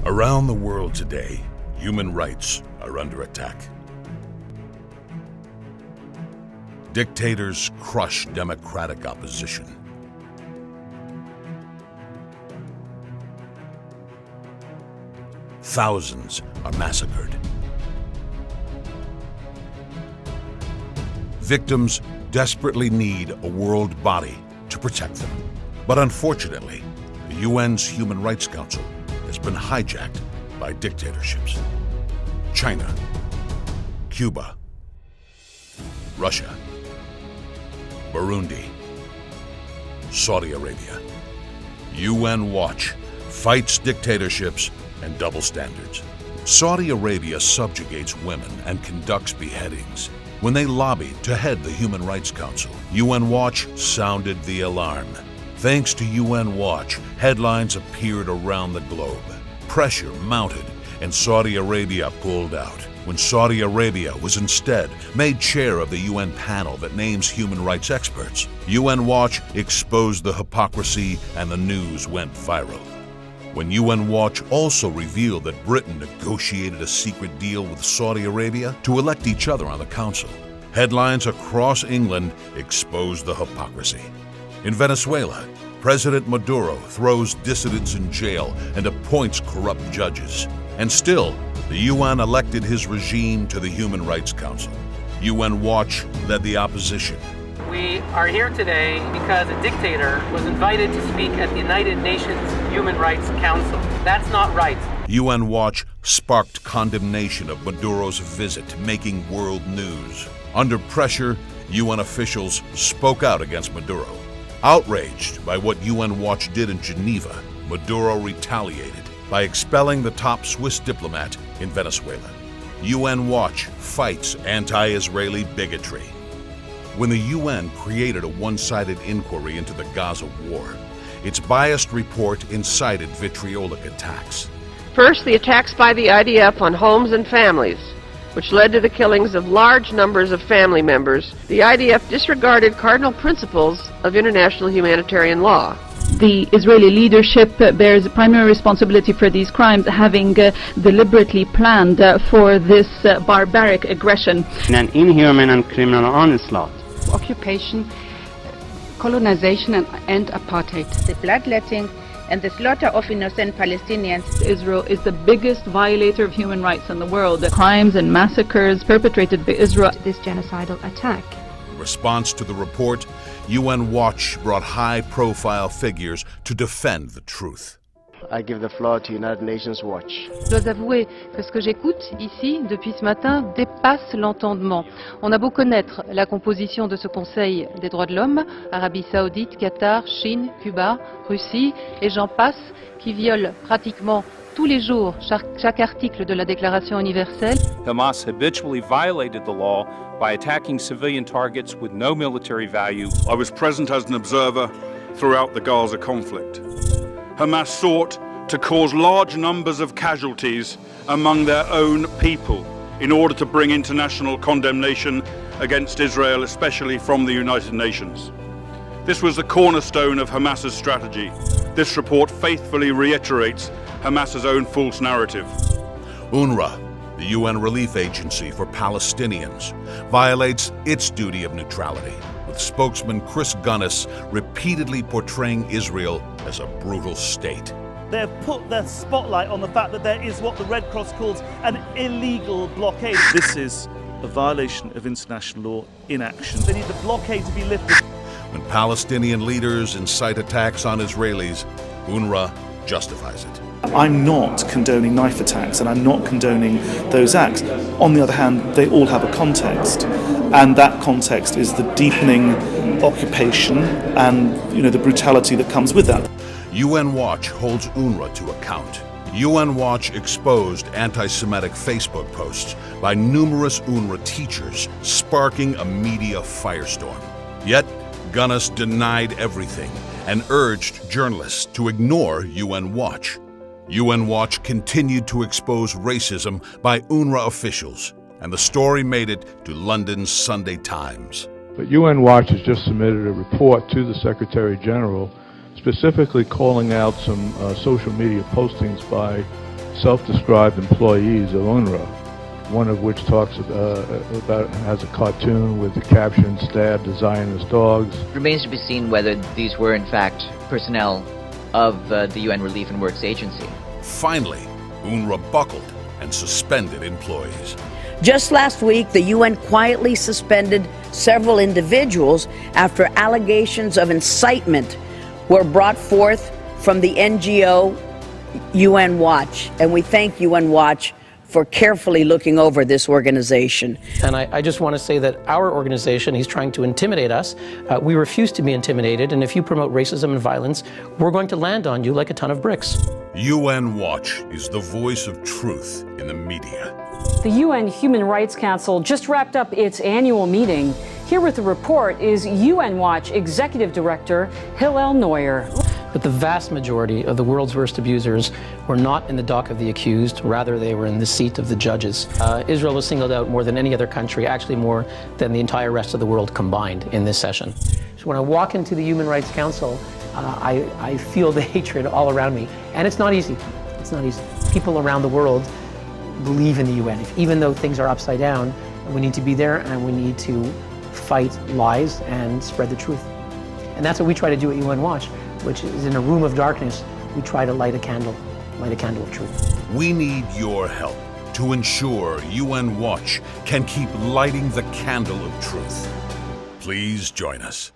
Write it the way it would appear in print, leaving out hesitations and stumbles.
Around the world today, human rights are under attack. Dictators crush democratic opposition. Thousands are massacred. Victims desperately need a world body to protect them. But unfortunately, the UN's Human Rights Council has been hijacked by dictatorships. China, Cuba, Russia, Burundi, Saudi Arabia. UN Watch fights dictatorships and double standards. Saudi Arabia subjugates women and conducts beheadings. When they lobbied to head the Human Rights Council, UN Watch sounded the alarm. Thanks to UN Watch, headlines appeared around the globe. Pressure mounted, and Saudi Arabia pulled out. When Saudi Arabia was instead made chair of the UN panel that names human rights experts, UN Watch exposed the hypocrisy and the news went viral. When UN Watch also revealed that Britain negotiated a secret deal with Saudi Arabia to elect each other on the council, headlines across England exposed the hypocrisy. In Venezuela, President Maduro throws dissidents in jail and appoints corrupt judges. And still, the UN elected his regime to the Human Rights Council. UN Watch led the opposition. We are here today because a dictator was invited to speak at the United Nations Human Rights Council. That's not right. UN Watch sparked condemnation of Maduro's visit, making world news. Under pressure, UN officials spoke out against Maduro. Outraged by what UN Watch did in Geneva, Maduro retaliated by expelling the top Swiss diplomat in Venezuela. UN Watch fights anti-Israeli bigotry. When the UN created a one-sided inquiry into the Gaza war, its biased report incited vitriolic attacks. First, the attacks by the IDF on homes and families, which led to the killings of large numbers of family members. The IDF disregarded cardinal principles of international humanitarian law. The Israeli leadership bears primary responsibility for these crimes, having deliberately planned for this barbaric aggression. An inhuman and criminal onslaught. Occupation, colonization and apartheid. The bloodletting and the slaughter of innocent Palestinians. Israel is the biggest violator of human rights in the world. The crimes and massacres perpetrated by Israel. This genocidal attack. In response to the report, UN Watch brought high-profile figures to defend the truth. I give the floor to United Nations Watch. Je dois avouer que ce que j'écoute ici depuis ce matin dépasse l'entendement. On a beau connaître la composition de ce Conseil des droits de l'homme, Arabie Saoudite, Qatar, Chine, Cuba, Russie et j'en passe, qui violent pratiquement tous les jours chaque article de la Déclaration universelle. Hamas habitually violated the law by attacking civilian targets with no military value. I was present as an observer throughout the Gaza conflict. Hamas sought to cause large numbers of casualties among their own people in order to bring international condemnation against Israel, especially from the United Nations. This was the cornerstone of Hamas's strategy. This report faithfully reiterates Hamas's own false narrative. UNRWA, the UN relief agency for Palestinians, violates its duty of neutrality, with spokesman Chris Gunness repeatedly portraying Israel as a brutal state. They have put their spotlight on the fact that there is what the Red Cross calls an illegal blockade. This is a violation of international law in action. They need the blockade to be lifted. When Palestinian leaders incite attacks on Israelis, UNRWA justifies it. I'm not condoning knife attacks and I'm not condoning those acts. On the other hand, they all have a context, and that context is the deepening occupation and the brutality that comes with that. UN Watch holds UNRWA to account. UN Watch exposed anti-Semitic Facebook posts by numerous UNRWA teachers, sparking a media firestorm. Yet, Gunness denied everything and urged journalists to ignore UN Watch. UN Watch continued to expose racism by UNRWA officials, and the story made it to London's Sunday Times. But UN Watch has just submitted a report to the Secretary General specifically calling out some social media postings by self-described employees of UNRWA, one of which talks has a cartoon with the caption, "Stabbed the Zionist dogs." It remains to be seen whether these were in fact personnel of the UN Relief and Works Agency. Finally, UNRWA buckled and suspended employees. Just last week, the UN quietly suspended several individuals after allegations of incitement were brought forth from the NGO UN Watch. And we thank UN Watch for carefully looking over this organization. And I just want to say that our organization, he's trying to intimidate us. We refuse to be intimidated, and if you promote racism and violence, we're going to land on you like a ton of bricks. UN Watch is the voice of truth in the media. The UN Human Rights Council just wrapped up its annual meeting. Here with the report is UN Watch Executive Director Hillel Neuer. But the vast majority of the world's worst abusers were not in the dock of the accused, rather they were in the seat of the judges. Israel was singled out more than any other country, actually more than the entire rest of the world combined in this session. So when I walk into the Human Rights Council, I feel the hatred all around me. And it's not easy. It's not easy. People around the world believe in the UN. Even though things are upside down, we need to be there and we need to fight lies and spread the truth. And that's what we try to do at UN Watch, which is in a room of darkness, we try to light a candle of truth. We need your help to ensure UN Watch can keep lighting the candle of truth. Please join us.